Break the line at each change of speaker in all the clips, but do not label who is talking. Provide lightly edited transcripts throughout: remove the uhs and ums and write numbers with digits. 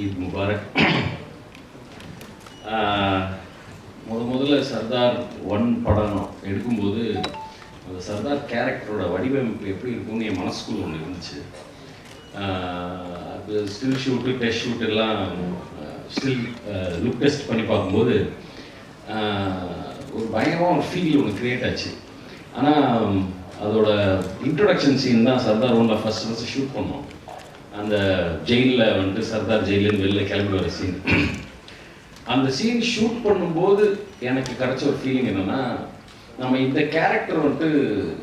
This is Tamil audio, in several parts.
ஈத் முபாரக். முதல்ல சர்தார் 1 படம் எடுக்கும்போது அந்த சர்தார் கேரக்டரோட வடிவமைப்பு எப்படி இருக்கும்னு என் மனசுக்குள்ள ஒன்று இருந்துச்சு. அது ஸ்டில் ஷூட்டு, டெஸ்ட் ஷூட் எல்லாம் ஸ்டில் லுக் டெஸ்ட் பண்ணி பார்க்கும்போது ஒரு பயங்கரமாக ஒரு ஃபீல் ஒன்று க்ரியேட் ஆச்சு. ஆனால் அதோட இன்ட்ரொடக்ஷன் சீன் தான் சர்தார் 1ல் ஃபஸ்ட்டு ஷூட் பண்ணோம். அந்த ஜெயிலில் வந்துட்டு சர்தார் ஜெயிலேருந்து வெளில கிளம்பி வர சீன். அந்த சீன் ஷூட் பண்ணும்போது எனக்கு கிடைச்ச ஒரு ஃபீலிங் என்னென்னா, நம்ம இந்த கேரக்டர் வந்துட்டு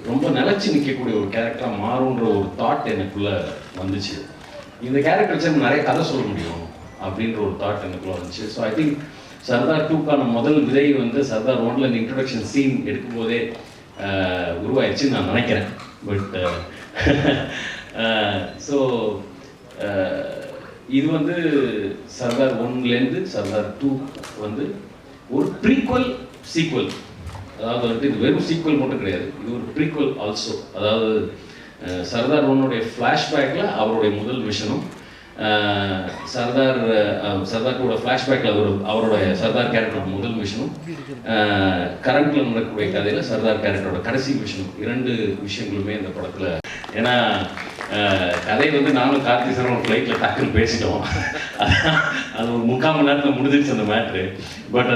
ரொம்ப நிலச்சி நிற்கக்கூடிய ஒரு கேரக்டராக மாறுன்ற ஒரு தாட் எனக்குள்ளே வந்துச்சு. இந்த கேரக்டர் வச்சு நம்ம நிறைய கதை சொல்ல முடியும் அப்படின்ற ஒரு தாட் எனக்குள்ளே வந்துச்சு. ஸோ ஐ திங்க் சர்தார் 2க்கான முதல் விதை வந்து சர்தார் 1ல் இந்த இன்ட்ரொடக்ஷன் சீன் எடுக்கும்போதே உருவாயிடுச்சுன்னு நான் நினைக்கிறேன். பட் ஸோ இது வந்து சர்தார் 1லேருந்து சர்தார் 2 வந்து ஒரு ப்ரீக்வல் சீக்வல். அதாவது வந்து இது வெறும் சீக்வல் மட்டும் கிடையாது, இது ஒரு ப்ரீக்வல் ஆல்சோ. அதாவது சர்தார் 1உடைய ஃப்ளாஷ்பேக்கில் அவருடைய முதல் விஷனும், சர்தார் 2ஓட ஃப்ளாஷ்பேக்கில் அவருடைய சர்தார் கேரக்டரோட முதல் விஷனும், கரண்ட்டில் நடக்கக்கூடிய கதையில் சர்தார் கேரக்டரோட கடைசி விஷனும், 2 விஷயங்களுமே இந்த படத்தில். ஏன்னா கதை வந்து நானும் கார்த்தி சாரும் ஒரு ஃப்ளைட்டில் டக்குன்னு பேசிட்டோம். அது ஒரு 3/4 மணி நேரத்தில் முடிஞ்சிருச்சு அந்த மேட்ரு. பட்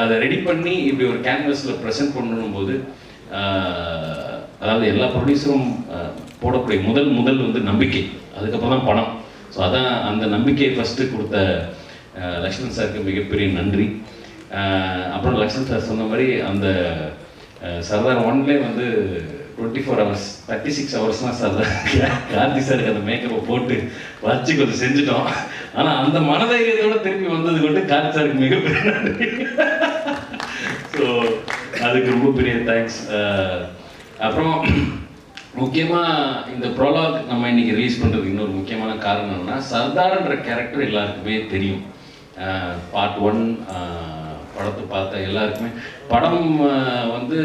அதை ரெடி பண்ணி இப்படி ஒரு கேன்வஸில் ப்ரெசென்ட் பண்ணணும் போது, அதாவது எல்லா ப்ரொடியூசரும் போடக்கூடிய முதல் வந்து நம்பிக்கை, அதுக்கப்புறம் தான் பணம். ஸோ அதான் அந்த நம்பிக்கையை ஃபஸ்ட்டு கொடுத்த லக்ஷ்மண் சாருக்கு மிகப்பெரிய நன்றி. அப்புறம் லக்ஷ்மண் சார் சொன்ன மாதிரி அந்த சர்தார் 1லே வந்து 24 hours 36 ஹவர்ஸ்னால் சர்தார் கார்த்தி சாருக்கு அந்த மேக்கப்பை போட்டு வச்சு கொஞ்சம் செஞ்சுட்டோம். ஆனால் அந்த மனதைரியத்தோட திருப்பி வந்தது கொண்டு கார்த்தி சாருக்கு மிகப்பெரிய நன்றி. ஸோ அதுக்கு ரொம்ப பெரிய தேங்க்ஸ். அப்புறம் முக்கியமாக இந்த ப்ரோலாக் நம்ம இன்னைக்கு ரிலீஸ் பண்ணுறதுக்கு இன்னொரு முக்கியமான காரணம் என்னன்னா, சர்தார்ன்ற கேரக்டர் எல்லாருக்குமே தெரியும். பார்ட் 1 படத்தை பார்த்த எல்லாருக்குமே படம் வந்து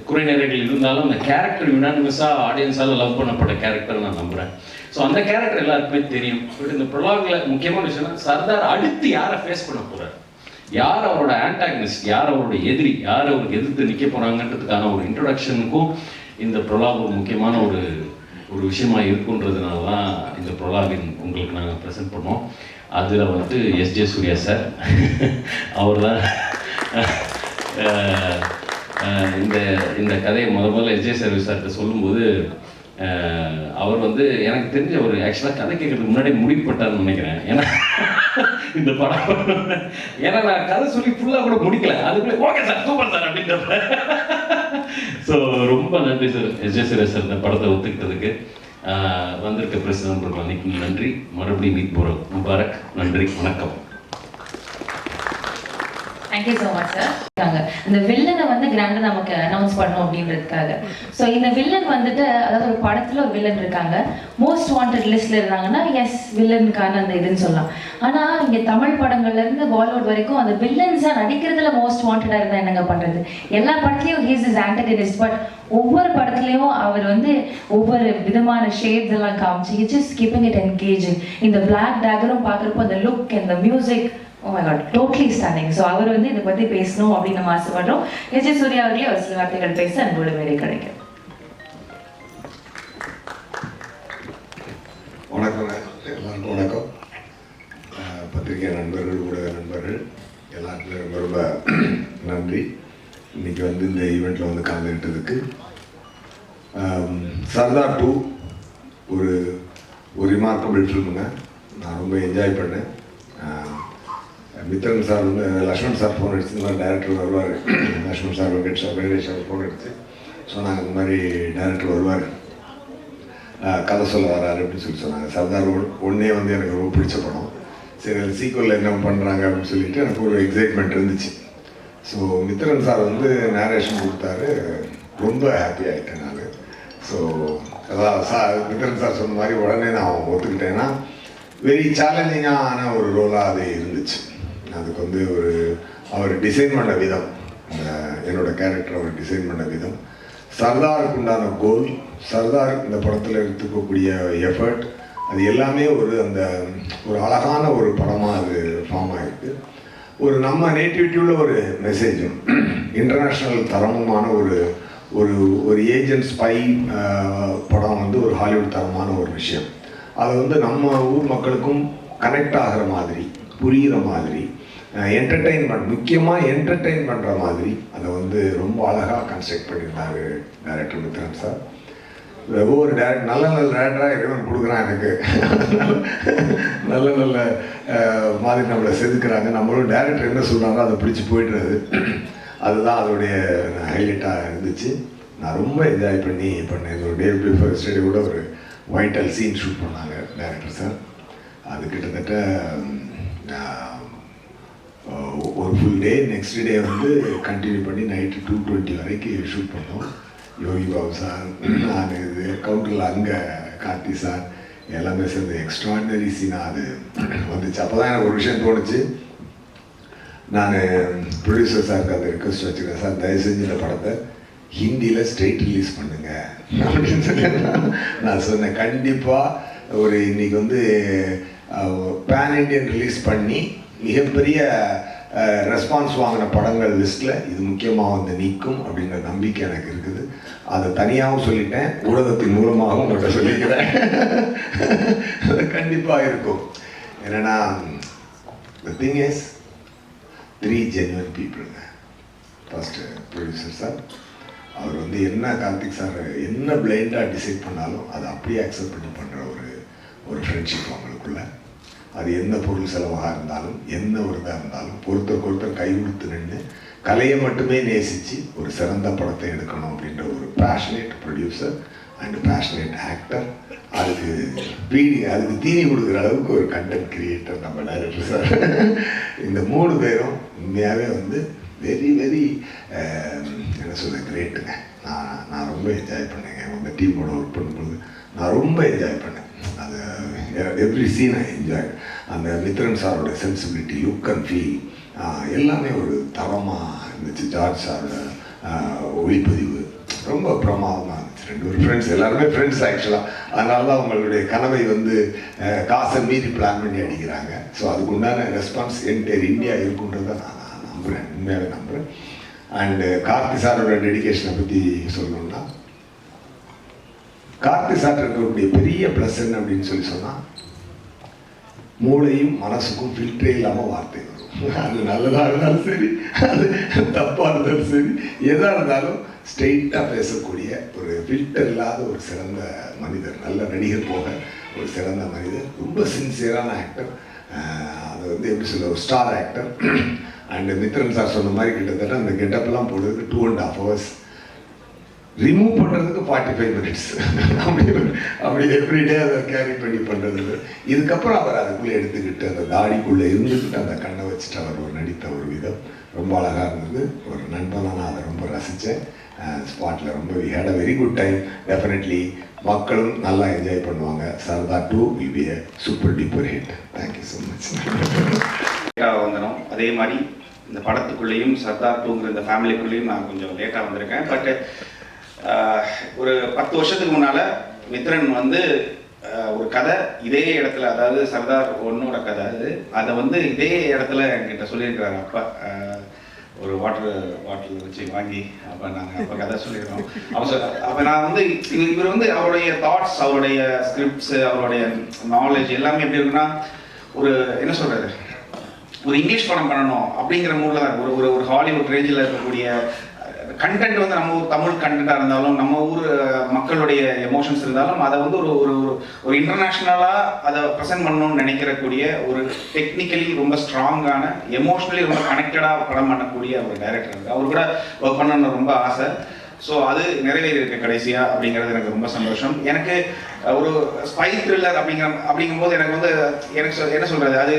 குறை நிறைகள் இருந்தாலும் அந்த கேரக்டர் யுனானிமஸாக ஆடியன்ஸால் லவ் பண்ணப்பட்ட கேரக்டர் நான் நம்புகிறேன். ஸோ அந்த கேரக்டர் எல்லாருக்குமே தெரியும். பட் இந்த ப்ரோலாகில் முக்கியமான விஷயம்னா, சர்தார் அடுத்து யாரை ஃபேஸ் பண்ண போகிறார், யார் அவரோட ஆன்டாகனிஸ்ட், யார் அவரோட எதிரி, யார் அவருக்கு எதிர்த்து நிற்க போகிறாங்கன்றதுக்கான ஒரு இன்ட்ரொடக்ஷனுக்கும் இந்த ப்ரோலாக் ஒரு முக்கியமான ஒரு விஷயமா இருக்குன்றதுனால தான் இந்த ப்ரோலாகின் உங்களுக்கு நாங்கள் ப்ரெசென்ட் பண்ணோம். அதில் வந்துட்டு எஸ்ஜே சூர்யா சார் அவர் தான் இந்த கதையை முதல்ல எஸ்ஜே சார்கிட்ட சொல்லும்போது, அவர் வந்து எனக்கு தெரிஞ்ச ஒரு ஆக்சுவலாக கதை கேட்கறதுக்கு முன்னாடி முடிவு பட்டார்னு நினைக்கிறேன். ஏன்னா இந்த படம் ஏன்னா நான் கதை சொல்லி ஃபுல்லாக கூட முடிக்கல, அதுக்குள்ளே ஓகே சார் சூப்பர் சார் அப்படின்றப்ப. ஸோ ரொம்ப நன்றி சார் எஸ்ஜே சூர்யா சார் இந்த படத்தை ஒத்துக்கிட்டதுக்கு. வந்திருக்க பிரசிடன்ட் அன்னைக்கு நன்றி. மறுபடியும் ஈத் முபாரக். நன்றி, வணக்கம்.
Thank you so much sir. இந்த வில்லனை வந்து கிராண்டாக நமக்கு அனௌன்ஸ் பண்ணணும் அப்படின்றதுக்காக. ஸோ இந்த வில்லன் வந்துட்டு, அதாவது ஒரு படத்தில் ஒரு வில்லன் இருக்காங்க, மோஸ்ட் வாண்டட் லிஸ்ட்ல இருந்தாங்கன்னா எஸ் வில்லனுக்கான அந்த இதுன்னு சொல்லலாம். ஆனால் இங்கே தமிழ் படங்கள்லேருந்து பாலிவுட் வரைக்கும் அந்த வில்லன்ஸாக நடிக்கிறதுல மோஸ்ட் வாண்டடாக இருந்தால் என்னங்க பண்ணுறது? எல்லா படத்துலையும் ஹீஸ் இஸ் ஆன்டகனிஸ்ட், பட் ஒவ்வொரு படத்துலையும் அவர் வந்து ஒவ்வொரு விதமான ஷேட்ஸ் எல்லாம் காமிச்சு it's just keeping it engaging. இந்த பிளாக் டேகரும் பார்க்குறப்போ அந்த look and the music, oh my God, totally standing. So அவர் வந்து இதை பற்றி பேசணும் அப்படின்னு நம்ம ஆசைப்படுறோம். எஸ்ஜே சூர்யா அவர்களே ஒரு சில வார்த்தைகள் பேச அன்போடு வேலை கிடைக்கும்.
வணக்கம், எல்லாருக்கும் வணக்கம். பத்திரிகை நண்பர்கள், ஊடக நண்பர்கள் எல்லாருக்கும் ரொம்ப ரொம்ப நன்றி. இன்றைக்கி வந்து இந்த ஈவெண்ட்டில் வந்து கலந்துக்கிட்டதுக்கு. சர்தார் 2 ஒரு ரிமார்க்கபிள் ஃபில்முங்க. நான் ரொம்ப என்ஜாய் பண்ணேன். மித்ரன் சார் வந்து லக்ஷ்மண் சார் ஃபோன் அடிச்சு இந்த மாதிரி டைரக்டர் வருவார், Lakshman sir Venkat sir Venkatesh sir phone அடிச்சு சொன்னாங்க, இந்த மாதிரி டைரக்டர் வருவார், கதை சொல்ல வராரு அப்படின்னு சொன்னாங்க. சர்தார் 1 வந்து எனக்கு ரொம்ப பிடிச்ச படம். சரி, அது சீக்குவலில் என்ன பண்ணுறாங்க அப்படின்னு சொல்லிட்டு எனக்கு ஒரு எக்ஸைட்மெண்ட் இருந்துச்சு. ஸோ மித்ரன் சார் வந்து நேரேஷன் கொடுத்தாரு, ரொம்ப ஹாப்பி ஆகிட்டேன் நான். ஸோ அதான் மித்ரன் சார் சொன்ன மாதிரி உடனே நான் ஒத்துக்கிட்டேன்னா வெரி சேலஞ்சிங்கான ஒரு ரோலாக அது இருந்துச்சு. அதுக்கு வந்து அவர் டிசைன் பண்ண விதம், என்னோடய கேரக்டர் அவர் டிசைன் பண்ண விதம், சர்தாருக்கு உண்டான கோல், சர்தார் இந்த படத்தில் எடுத்துக்கக்கூடிய எஃபர்ட், அது எல்லாமே ஒரு அழகான ஒரு படமாக அது ஃபார்ம் ஆகிருக்கு. ஒரு நம்ம நேட்டிவிட்டியுள்ள ஒரு மெசேஜும் இன்டர்நேஷ்னல் தரமுமான ஒரு ஏஜென்ட் ஸ்பை படம் வந்து ஒரு ஹாலிவுட் தரமான ஒரு விஷயம். அது வந்து நம்ம ஊர் மக்களுக்கும் கனெக்ட் ஆகிற மாதிரி, புரிகிற மாதிரி, என்டர்டெயின்மெண்ட், முக்கியமாக என்டர்டெயின் பண்ணுற மாதிரி அதை வந்து ரொம்ப அழகாக கன்ஸ்ட்ரக்ட் பண்ணியிருந்தாரு டைரக்டர் மித்ரன் சார். ஒவ்வொரு நல்ல டேரக்டராக இறைவன் கொடுக்குறான் எனக்கு. நல்ல மாதிரி நம்மளை செதுக்குறாங்க. நம்மளும் டேரக்டர் என்ன சொல்கிறாங்களோ அதை பிடிச்சி போய்ட்டுறது. அதுதான் அதோடைய ஹைலைட்டாக இருந்துச்சு. நான் ரொம்ப என்ஜாய் பண்ணேன். ஒரு டே பிஃபோர் ஸ்டடி கூட ஒரு வைட்டல் சீன் ஷூட் பண்ணாங்க டைரக்டர் சார். அது கிட்டத்தட்ட ஒரு ஃபுல் டே, நெக்ஸ்ட் டே வந்து கண்டினியூ பண்ணி நைட்டு 2:20 வரைக்கும் ஷூட் பண்ணோம். யோகி பாபு சார், நான் இது கவுண்டரில் அங்கே கார்த்தி சார் எல்லாமே சேர்ந்து எக்ஸ்ட்ராடினரி சீனாக அது வந்துச்சு. அப்போ தான் எனக்கு ஒரு விஷயம் தோணுச்சு. நான் ப்ரொடியூசர் சாருக்கு அதை ரிக்வெஸ்ட் வச்சுக்கிறேன், சார் தயவு செஞ்சு இந்த படத்தை ஹிந்தியில் ஸ்ட்ரெயிட் ரிலீஸ் பண்ணுங்க அப்படின்னு சொல்லி நான் சொன்னேன். கண்டிப்பாக இன்னைக்கு வந்து பேன் இண்டியன் ரிலீஸ் பண்ணி மிகப்பெரிய ரெஸ்பான்ஸ் வாங்கின படங்கள் லிஸ்ட்டில் இது முக்கியமாக வந்து நிற்கும் அப்படிங்கிற நம்பிக்கை எனக்கு இருக்குது. அதை தனியாகவும் சொல்லிட்டேன், ஊடகத்தின் மூலமாகவும் உங்கள்கிட்ட சொல்லிக்கிறேன். அது கண்டிப்பாக இருக்கும். என்னென்னா the thing is 3 genuine peopleங்க. ஃபஸ்ட்டு ப்ரொடியூசர் சார், அவர் வந்து என்ன கார்த்திக் சார் என்ன பிளைண்டாக டிசைட் பண்ணாலும் அதை அப்படியே அக்செப்ட் பண்ணி பண்ணுற ஒரு ஃப்ரெண்ட்ஷிப் அவங்களுக்குள்ள. அது எந்த பொருள் செலவாக இருந்தாலும், என்ன ஒரு இதாக இருந்தாலும் ஒருத்தருக்கு கை கொடுத்து நின்று கலையை மட்டுமே நேசித்து ஒரு சிறந்த படத்தை எடுக்கணும் அப்படின்ற ஒரு passionate producer and passionate actor. அதுக்கு தீனி கொடுக்குற அளவுக்கு ஒரு கண்டென்ட் கிரியேட்டர் நம்ம டைரக்டர் சார். இந்த 3 பேரும் உண்மையாகவே வந்து வெரி என்ன சொல்ல கிரேட்டுங்க. நான் ரொம்ப என்ஜாய் பண்ணேங்க. உங்கள் டீமோட ஒர்க் பண்ணும்போது நான் ரொம்ப என்ஜாய் பண்ணேன். அது எவ்ரி சீன் ஐ என்ஜாய். அந்த மித்ரன் சாரோட சென்சிபிலிட்டி, லுக் அண்ட் ஃபீல் எல்லாமே ஒரு தரமாக இருந்துச்சு. ஜார்ஜ் சாரோட ஒளிப்பதிவு ரொம்ப பிரமாதமாக இருந்துச்சு. 2 பேரும் ஃப்ரெண்ட்ஸ், எல்லாருமே ஃப்ரெண்ட்ஸ் ஆக்சுவலாக. அதனால தான் அவங்களுடைய கனவை வந்து காசை மீறி பிளான் பண்ணி அடிக்கிறாங்க. ஸோ அதுக்கு உண்டான ரெஸ்பான்ஸ் என்டையர் இந்தியா இருக்குன்றதை நான் நம்புகிறேன், உண்மையாகவே நம்புகிறேன். அண்டு கார்த்தி சாரோட டெடிகேஷனை பற்றி சொல்லணும்னா, கார்த்தி சார் இருக்கக்கூடிய பெரிய ப்ளஸ் என்ன அப்படின்னு சொன்னால், மூளையும் மனசுக்கும் ஃபில்டரே இல்லாமல் வார்த்தை வரும். அது நல்லதாக இருந்தாலும் சரி, அது தப்பாக இருந்தாலும் சரி, எதாக இருந்தாலும் ஸ்ட்ரெயிட்டாக பேசக்கூடிய ஒரு ஃபில்டர் இல்லாத ஒரு சிறந்த மனிதர். நல்ல நடிகர் போக ஒரு சிறந்த மனிதர், ரொம்ப சின்சியரான ஆக்டர். அது வந்து எப்படி சொல்ல, ஒரு star actor. And Mithran sir சொன்ன மாதிரி கிட்டத்தட்ட அந்த கெட்டப்லாம் போடுறதுக்கு 2.5 hours, ரிமூவ் பண்ணுறதுக்கு 45 minutes அப்படி எவ்ரிடே அதை கேரி பண்ணி பண்ணுறது. இதுக்கப்புறம் அவர் அதுக்குள்ளே எடுத்துக்கிட்டு அந்த தாடிக்குள்ளே இருந்துக்கிட்டு அந்த கண்ணை வச்சுட்டு அவர் ஒரு நடித்த ஒரு விதம் ரொம்ப அழகாக இருந்தது. ஒரு நண்பனாக நான் அதை ரொம்ப ரசித்தேன். ஸ்பாட்டில் ரொம்ப we had a very good time. Definitely மக்களும் நல்லா என்ஜாய் பண்ணுவாங்க. Sardar 2 will be a super duper hit. Thank you so much.
வந்தனும் அதே மாதிரி இந்த படத்துக்குள்ளேயும் சர்தார் 2ங்கிற இந்த ஃபேமிலிக்குள்ளேயும் நான் கொஞ்சம் லேட்டாக வந்திருக்கேன். பட் ஒரு 10 வருஷத்துக்கு முன்னால் மித்ரன் வந்து ஒரு கதை இதே இடத்துல, அதாவது சர்தார் 1ஓட கதை அதை வந்து இதே இடத்துல என்கிட்ட சொல்லியிருக்கிறாரு. அப்போ ஒரு வாட்டர் வச்சு வாங்கி அப்போ கதை சொல்லியிருக்கோம். அப்போ நான் வந்து இவர் வந்து அவருடைய தாட்ஸ், அவருடைய ஸ்கிரிப்ட்ஸு, அவருடைய நாலேஜ் எல்லாமே எப்படி இருக்குன்னா, ஒரு என்ன சொல்கிறது, ஒரு இங்கிலீஷ் படம் பண்ணணும் அப்படிங்கிற மூடில் தான். ஒரு ஹாலிவுட் ரேஞ்சில் இருக்கக்கூடிய கண்டென்ட் வந்து நம்ம ஊர் தமிழ் கண்டென்ட்டாக இருந்தாலும், நம்ம ஊர் மக்களுடைய எமோஷன்ஸ் இருந்தாலும், அதை வந்து ஒரு இன்டர்நேஷ்னலாக அதை ப்ரெசென்ட் பண்ணணும்னு நினைக்கிறக்கூடிய ஒரு டெக்னிக்கலி ரொம்ப ஸ்ட்ராங்கான, எமோஷ்னலி ரொம்ப கனெக்டடாக படம் பண்ணக்கூடிய ஒரு டைரக்டர் இருக்குது. அவர் கூட ஒர்க் பண்ணணும்னு ரொம்ப ஆசை. ஸோ அது நிறைவேறியிருக்கு கடைசியாக, அப்படிங்கிறது எனக்கு ரொம்ப சந்தோஷம். எனக்கு ஒரு ஸ்பை த்ரில்லர் அப்படிங்கும்போது எனக்கு வந்து என்ன சொல்கிறது, அது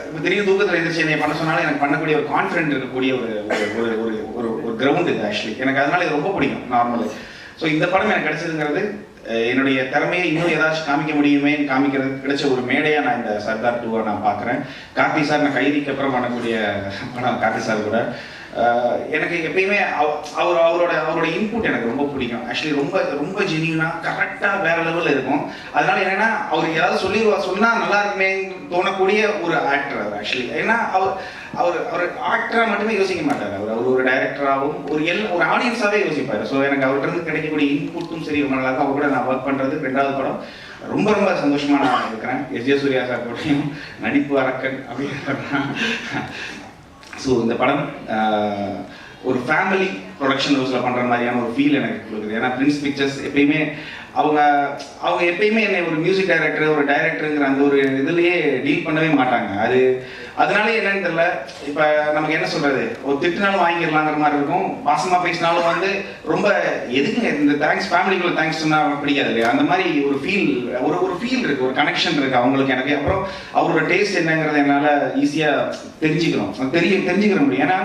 இப்போ திடீர்னு தூக்கத்தில் எழுந்திரிச்சு என்னை பண்ண சொன்னாலும் எனக்கு பண்ணக்கூடிய ஒரு கான்ஃபிடென்ட் இருக்கக்கூடிய ஒரு கிரவுண்ட் இது ஆக்சுவலி. எனக்கு அதனால இது ரொம்ப பிடிக்கும் நார்மலி. ஸோ இந்த படம் எனக்கு கிடைச்சதுங்கிறது என்னுடைய திறமையை இன்னும் ஏதாச்சும் காமிக்க முடியுமே காமிக்கிறது கிடைச்ச ஒரு மேடையாக நான் இந்த சர்தார் 2 நான் பார்க்குறேன். கார்த்தி சார் நான் கைதிக்கு அப்புறம் பண்ணக்கூடிய படம், கார்த்தி சார் கூட எனக்கு எப்பயுமே அவரோட இன்புட் எனக்கு ரொம்ப பிடிக்கும். ஆக்சுவலி ரொம்ப ரொம்ப ஜெனியூனாக கரெக்டாக வேற லெவலில் இருக்கும். அதனால என்னன்னா அவர் ஏதாவது சொன்னால் நல்லா இருக்குமே தோணக்கூடிய ஒரு ஆக்டர் அவர் ஆக்சுவலி. ஏன்னா அவர் ஆக்டராக மட்டுமே யோசிக்க மாட்டார். அவர் ஒரு டைரக்டராகவும் ஒரு ஆடியன்ஸாகவே யோசிப்பார். ஸோ எனக்கு அவர்கிட்ட இருந்து கிடைக்கக்கூடிய இன்புட்டும் சரி ரொம்ப நல்லா இருக்கும். அவர் கூட நான் ஒர்க் பண்ணுறது 2வது படம் ரொம்ப ரொம்ப சந்தோஷமாக நான் இருக்கிறேன். எஸ். ஜே. சூர்யா சார் கூடயும் நடிப்பு அரக்கன் அப்படின்னு. ஸோ இந்த படம் ஒரு ஃபேமிலி ப்ரொடக்ஷன் ஹவுஸில் பண்ணுற மாதிரியான ஒரு ஃபீல் எனக்கு கொடுக்குது. ஏன்னா பிரின்ஸ் பிக்சர்ஸ் எப்பயுமே அவங்க எப்பயுமே என்னை ஒரு மியூசிக் டைரக்டர் ஒரு டைரக்டருங்கிற அந்த ஒரு இதுலேயே டீல் பண்ணவே மாட்டாங்க. அதனால என்னன்னு தெரியல. இப்போ நமக்கு என்ன சொல்கிறது, ஒரு திட்டுனாலும் வாங்கிடலாங்கிற மாதிரி இருக்கும். பாசமாக பேசினாலும் வந்து ரொம்ப எதுக்குங்க இந்த தேங்க்ஸ் ஃபேமிலிக்குள்ள தேங்க்ஸ் சொன்னால் பிடிக்காது இல்லையா? அந்த மாதிரி ஒரு ஃபீல் இருக்குது, ஒரு கனெக்ஷன் இருக்குது அவங்களுக்கு எனக்கு. அப்புறம் அவரோட டேஸ்ட் என்னங்கிறத என்னால் ஈஸியாக தெரிஞ்சுக்கிற முடியும். ஏன்னா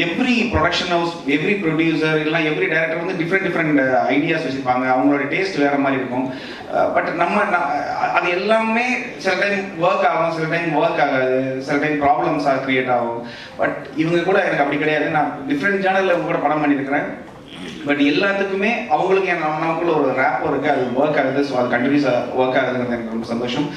every production house, every producer இல்லை எவ்ரி டைரக்டர் வந்து டிஃப்ரெண்ட் ஐடியாஸ் வச்சுருப்பாங்க. அவங்களோட டேஸ்ட் வேறு மாதிரி இருக்கும். பட் அது எல்லாமே சில டைம் ஒர்க் ஆகும், சில டைம் ஒர்க் ஆகாது, சில டைம் ப்ராப்ளம்ஸாக க்ரியேட் ஆகும். பட் இவங்க கூட எனக்கு அப்படி கிடையாது. நான் டிஃப்ரெண்ட் சேனலில் கூட படம் பண்ணியிருக்கிறேன். பட் எல்லாத்துக்குமே அவங்களுக்கு நமக்குள்ள ஒரு ரேப்போ இருக்குது, அது ஒர்க் ஆகுது. ஸோ அது கண்டினியூஸாக ஒர்க் ஆகுதுங்கிறது எனக்கு ரொம்ப சந்தோஷம்.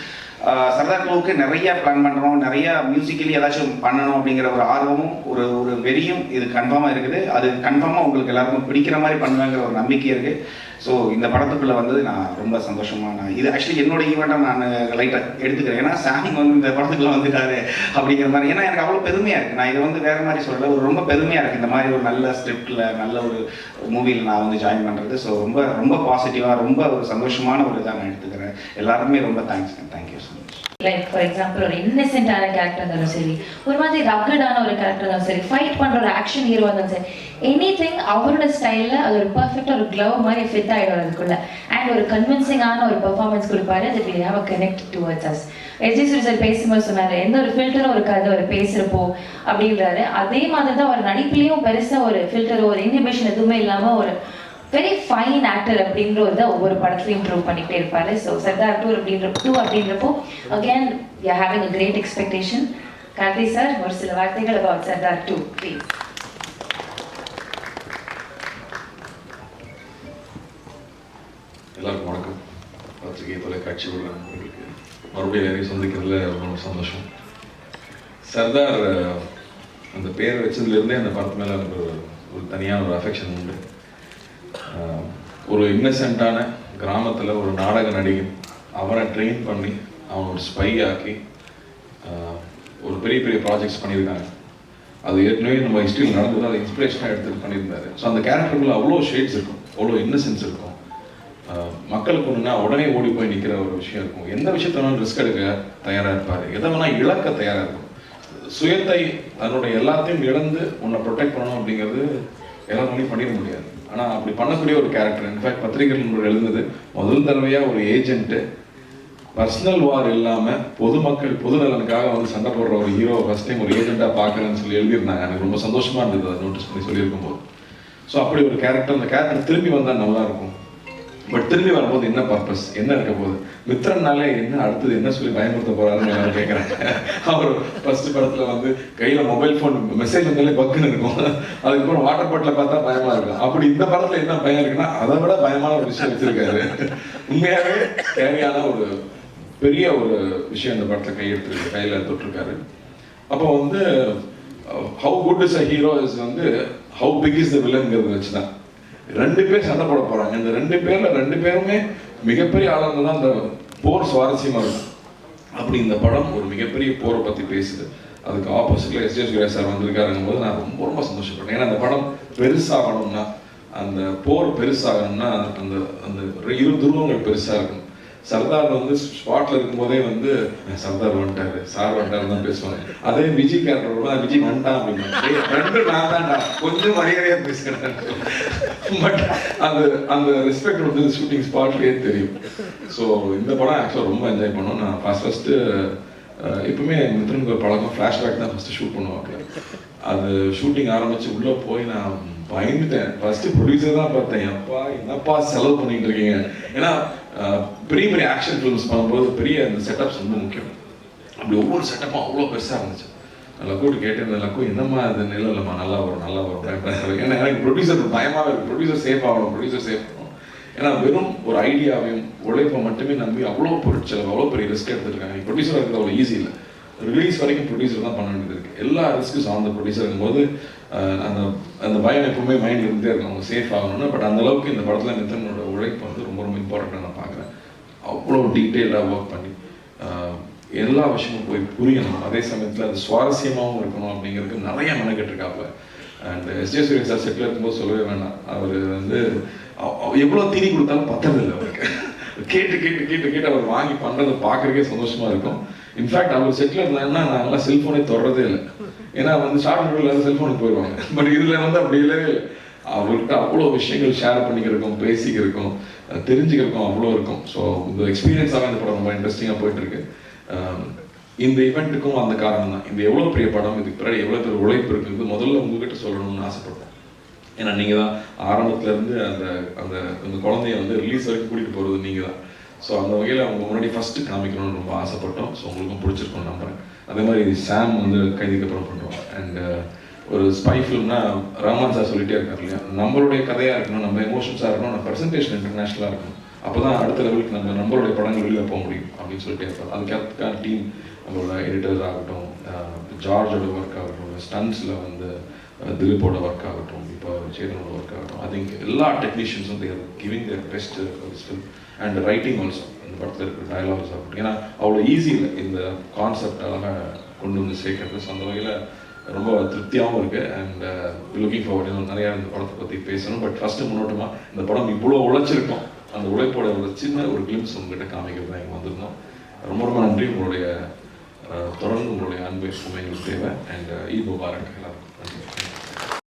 சர்தார் 2க்கு நிறைய பிளான் பண்ணுறோம், நிறைய மியூசிக்கலி ஏதாச்சும் பண்ணணும் அப்படிங்கிற ஒரு ஆர்வமும் ஒரு வெறியும் இது கன்ஃபார்மாக இருக்குது. அது கன்ஃபார்மாக உங்களுக்கு எல்லாருக்கும் பிடிக்கிற மாதிரி பண்ணுவேங்கிற ஒரு நம்பிக்கை இருக்குது. ஸோ இந்த படத்துக்குள்ளே வந்து நான் ரொம்ப சந்தோஷமாக இது ஆக்சுவலி என்னோட ஈவெண்ட்டாக நான் லைட்டாக எடுத்துக்கிறேன். ஏன்னா சாம் வந்து இந்த படத்துக்குள்ளே வந்துட்டாரு அப்படிங்கிற மாதிரி. ஏன்னா எனக்கு அவ்வளோ பெருமையாக இருக்குது. நான் இதை வந்து வேறு மாதிரி சொல்லலை, ஒரு ரொம்ப பெருமையாக இருக்குது இந்த மாதிரி ஒரு நல்ல ஸ்கிரிப்டில் நல்ல ஒரு மூவியில் நான் வந்து ஜாயின் பண்ணுறது. ஸோ ரொம்ப ரொம்ப பாசிட்டிவாக ரொம்ப ஒரு சந்தோஷமான ஒரு இதாக நான் எடுத்துக்கிறேன். எல்லாருக்குமே ரொம்ப thank you so much.
Like for example ஒரு இன்னசென்ட்டான கேரக்டர் இருந்தாலும் சரி, ஒரு மாதிரி ரக்கடான ஒரு கேரக்டர் இருந்தாலும் சரி, ஃபைட் பண்ணுற ஒரு ஆக்ஷன் ஹீரோ இருந்தாலும் சரி, எனிதிங் அவரோட ஸ்டைலில் அது ஒரு பர்ஃபெக்டாக ஒரு க்ளவ் மாதிரி ஃபிட் ஆகிடும் அதுக்குள்ள. அண்ட் ஒரு கன்வின்சிங்கான ஒரு பெர்ஃபார்மன்ஸ் கொடுப்பாரு. That we have a connect towards us. S. J. Suryah sir பேசும்போது சொன்னார், எந்த ஒரு ஃபில்டரும் இருக்காது அவர் பேசுகிறப்போ அப்படின்றாரு. அதே மாதிரி தான் ஒரு நடிப்புலேயும் பெருசாக ஒரு ஃபில்டரோ ஒரு இன்ஹிபிஷன் எதுவுமே இல்லாமல் ஒரு வெரி ஃபைன் ஆக்டர் அப்படின்ற ஒரு ஒவ்வொரு படத்துலையும் இம்ப்ரூவ் பண்ணிகிட்டே இருப்பாரு. ஸோ சர்தார் 2 அப்படின்றப்போ again we are having a great expectation. Karthi sir ஒரு சில வார்த்தைகள் அபவுட் சர்தார் 2 ப்ளீஸ்.
எல்லாருக்கும் வணக்கம். பத்திரிகை தொலைக்காட்சி உள்ள நண்பர்களுக்கு மறுபடியும் நிறைய சந்திக்கிறதுல ரொம்ப சந்தோஷம். சர்தார் அந்த பேர் வச்சதுலேருந்தே அந்த படத்து மேலே எனக்கு ஒரு தனியான ஒரு அஃபெக்ஷன் உண்டு. ஒரு இன்னசென்ட்டான கிராமத்தில் ஒரு நாடக நடிகன், அவரை ட்ரெயின் பண்ணி அவன் ஒரு ஸ்பை ஆக்கி ஒரு பெரிய பெரிய ப்ராஜெக்ட்ஸ் பண்ணியிருக்காங்க. அது ஏற்கனவே நம்ம ஹிஸ்ட்ரியில் நடந்தது, அதை இன்ஸ்பிரேஷனாக எடுத்துகிட்டு பண்ணியிருந்தாரு. ஸோ அந்த கேரக்டருக்குள்ள அவ்வளோ ஷேட்ஸ் இருக்கும், அவ்வளோ இன்னசென்ஸ் இருக்கும். மக்களுக்கு ஒன்றுனா உடனே ஓடி போய் நிற்கிற ஒரு விஷயம் இருக்கும். எந்த விஷயத்த வேணாலும் ரிஸ்க் எடுக்க தயாராக இருப்பார், எதை வேணால் இழக்க தயாராக இருக்கும். சுயத்தை தன்னுடைய எல்லாத்தையும் இழந்து உன்னை ப்ரொடெக்ட் பண்ணணும் அப்படிங்கிறது எல்லாரும் பண்ணிட முடியாது. ஆனால் அப்படி பண்ணக்கூடிய ஒரு கேரக்டர். இன்ஃபேக்ட் பத்திரிகைகள் எழுந்தது முதல் தடவையாக ஒரு ஏஜென்ட்டு பர்சனல் வார் இல்லாமல் பொதுமக்கள் பொது நலனுக்காக வந்து சண்டை போடுற ஒரு ஹீரோ ஃபர்ஸ்ட் டைம் ஒரு ஏஜென்ட்டாக பார்க்குறேன்னு சொல்லி எழுதியிருந்தாங்க. எனக்கு ரொம்ப சந்தோஷமாக இருந்தது அதை நோட்டீஸ் பண்ணி சொல்லியிருக்கும் போது. ஸோ அப்படி ஒரு கேரக்டர், அந்த கேரக்டர் திரும்பி வந்தால் நல்லாயிருக்கும். பட் திரும்பி வரும்போது என்ன பர்பஸ், என்ன இருக்க போகுது, மித்திரனாலே என்ன அடுத்தது என்ன சொல்லி பயன்படுத்த போறாருன்னு நான் கேட்குறேன். அவர் ஃபர்ஸ்ட் படத்தில் வந்து கையில் மொபைல் ஃபோன் மெசேஜ் வந்தாலே பக்குன்னு இருக்கும். அதுக்கப்புறம் வாட்டர் பாட்டில் பார்த்தா பயமாக இருக்கும். அப்படி இந்த படத்தில் என்ன பயம் இருக்குன்னா அதை விட பயமான ஒரு விஷயம் வச்சிருக்காரு. உண்மையாகவே தேவையான ஒரு பெரிய ஒரு விஷயம் இந்த படத்தில் கையில் தொட்டிருக்காரு. அப்போ வந்து how good is a hero is வந்து ஹவு பிக் இஸ் த வில்லன்ங்கிறது வச்சு தான் 2 பேர் சண்டை போட போறாங்க. இந்த 2 பேர்ல 2 பேருமே மிகப்பெரிய ஆளுங்க தான். அந்த போர் சுவாரஸ்யமா இருக்கும். அப்படி இந்த படம் ஒரு மிகப்பெரிய போரை பத்தி பேசுது. அதுக்கு ஆப்போசிட்ல எஸ். ஜே. சூர்யா சார் வந்திருக்காருங்கும் போது நான் ரொம்ப ரொம்ப சந்தோஷப்பட்டேன். ஏன்னா அந்த படம் பெருசாகணும்னா, அந்த போர் பெருசாகணும்னா அந்த அந்த இரு துருவங்கள் பெருசா இருக்கணும். சர்தார் வந்து ஸ்பாட்ல இருக்கும்போதே வந்து சர்தார் வந்துட்டாரு, சார் வந்துட்டாரு தான் பேசுவாங்க. அதே விஜய் கேரக்டர் விஜய் வந்துட்டான் அப்படின்னு நான் தான்டா கொஞ்சம் மரியாதையா பேசுகிறேன். பட் அந்த ரெஸ்பெக்ட் வந்து ஷூட்டிங் ஸ்பாட்லயே தெரியும். ஸோ இந்த படம் ஆக்சுவலாக ரொம்ப என்ஜாய் பண்ணோம். நான் ஃபர்ஸ்ட் எப்பவுமே மித்ரனுக்கு ஒரு பழக்கம் ஃப்ளாஷ்பேக் தான் ஃபர்ஸ்ட் ஷூட் பண்ணுவாங்க. அது ஷூட்டிங் ஆரம்பிச்சு உள்ள போய் நான் பயந்துட்டேன். ஃபர்ஸ்ட் ப்ரொடியூசர் தான் பார்த்தேன், எப்பா என்னப்பா செலவு பண்ணிட்டு இருக்கீங்க. ஏன்னா பெரிய பெரிய ஆக்ஷன் ஃபிலிம்ஸ் பண்ணும்போது பெரிய அந்த செட்டப்ஸ் ரொம்ப முக்கியம். அப்படி ஒவ்வொரு செட்டப்பும் அவ்வளோ பெருசாக இருந்துச்சு. லக்கூட்டு கேட்டிருந்தேன், லக்கு என்னம்மா அது இல்லைம்மா நல்லா வரும் ஏன்னா எனக்கு ப்ரொடியூசர் பயமாகவே இருக்குது, ப்ரொடியூசர் சேஃப் ஆகணும். ஏன்னா வெறும் ஒரு ஐடியாவையும் உழைப்பை மட்டுமே நம்பி அவ்வளோ பொருட்செலவு அவ்வளோ பெரிய ரிஸ்க் எடுத்துருக்காங்க. ப்ரொடியூசராக இருக்கிறது அவ்வளோ ஈஸி இல்லை, ரிலீஸ் வரைக்கும் ப்ரொடியூசர் தான் பண்ண வேண்டியது இருக்குது. எல்லா ரிஸ்க்கும் சார்ந்த ப்ரொடியூசர் இருக்கும்போது அந்த பயம் எப்பவுமே மைண்ட் இருந்தே இருக்கும், அவங்க சேஃப் ஆகணும்னு. பட் அந்த அளவுக்கு இந்த படத்தில் மித்தனோட உழைப்பு வந்து ரொம்ப ரொம்ப இம்பார்ட்டண்ட்டாக நான் பார்க்குறேன். அவ்வளோ டீட்டெயிலாக ஒர்க் பண்ணி எல்லா விஷயமும் போய் புரியணும், அதே சமயத்தில் அது சுவாரஸ்யமாகவும் இருக்கணும் அப்படிங்கிறதுக்கு நிறைய மெனக்கெட்டுருக்காப்புல. அண்ட் எஸ்ஜே சூர்யா சார் செட்டில் இருக்கும்போது சொல்லவே வேண்டாம், அவர் வந்து எவ்வளோ தீனி கொடுத்தாலும் பத்ததில்லை அவருக்கு. கேட்டு அவர் வாங்கி பண்ணுறதை பார்க்குறதுக்கே சந்தோஷமாக இருக்கும். இன்ஃபேக்ட் அவர் செட்டில் இருந்தாங்கன்னா நாங்கள்லாம் செல்ஃபோனே தொடரதே இல்லை, ஏன்னா வந்து ஷார்ட் வீடியோவில் செல்ஃபோனுக்கு போயிடுவாங்க. பட் இதில் வந்து அப்படி இல்லவே இல்லை, அவர்கிட்ட அவ்வளோ விஷயங்கள் ஷேர் பண்ணிக்கிறக்கும், பேசிக்கிறக்கும், தெரிஞ்சுக்கிறக்கும் அவ்வளோ இருக்கும். ஸோ இந்த எக்ஸ்பீரியன்ஸாக இந்த படம் ரொம்ப இன்ட்ரெஸ்டிங்காக போயிட்டுருக்கு. இந்த ஈவெண்ட்டுக்கும் அந்த காரணம் தான், இந்த எவ்வளோ பெரிய படம், இதுக்கு பின்னாடி எவ்வளோ பெரிய உழைப்பு இருக்குது முதல்ல உங்ககிட்ட சொல்லணும்னு ஆசைப்பட்டேன். ஏன்னா நீங்கள் தான் ஆரம்பத்துலேருந்து அந்த குழந்தைய வந்து ரிலீஸ் வரைக்கும் கூட்டிகிட்டு போகிறது நீங்கள் தான். ஸோ அந்த வகையில் அவங்க முன்னாடி ஃபஸ்ட்டு காமிக்கணும்னு ரொம்ப ஆசைப்பட்டோம். ஸோ உங்களுக்கும் பிடிச்சிருக்கோம் நம்புறேன். அதே மாதிரி சாம் வந்து கைதிக்கு அப்புறம் பண்ணுறோம். அண்ட் ஒரு ஸ்பை ஃபிலிம்னா ரஹ்மான் சார் சொல்லிட்டே இருக்காரு இல்லையா, நம்மளுடைய கதையாக இருக்கணும், நம்ம எமோஷன்ஸாக இருக்கணும், நம்ம ப்ரெசன்டேஷன் இன்டர்நேஷ்னலாக இருக்கணும், அப்போ தான் அடுத்த லெவலுக்கு நம்மளுடைய படங்கள் வெளியில் போக முடியும் அப்படின்னு சொல்லிட்டே இருப்பார். அதுக்கான டீம் நம்மளோட எடிட்டர்ஸ் ஆகட்டும், ஜார்ஜோட ஒர்க் ஆகட்டும், ஸ்டன்ஸில் வந்து திலீப்போட ஒர்க் ஆகட்டும், இப்போ சேதனோட ஒர்க் ஆகட்டும், ஐ திங்க் எல்லா டெக்னீஷியன்ஸும் they're giving their best film. And writing also, இந்த படத்தில் இருக்கிற டயலாக்ஸ் ஆகட்டும், ஏன்னா அவ்வளோ ஈஸி இல்லை இந்த கான்செப்ட் அழகாக கொண்டு வந்து சேர்க்கறது. ஸோ அந்த வகையில் ரொம்ப திருப்தியாகவும் இருக்குது. அண்ட் லுக்கிங் ஃபார்வர்ட் இன்னும் நிறையா இந்த படத்தை பற்றி பேசணும். பட் ஃபஸ்ட்டு முன்னோட்டமாக இந்த படம் இவ்வளோ உழைச்சிருக்கோம், அந்த உழைப்போட ஒரு சின்ன ஒரு கிளிம்ஸ் உங்ககிட்ட காமிக்கிறது தான் இங்கே வந்திருந்தோம். ரொம்ப ரொம்ப நன்றி. உங்களுடைய தொடர்ந்து உங்களுடைய அன்பு எப்பவுமே எங்களுக்கு தேவை. And Eid Mubarak.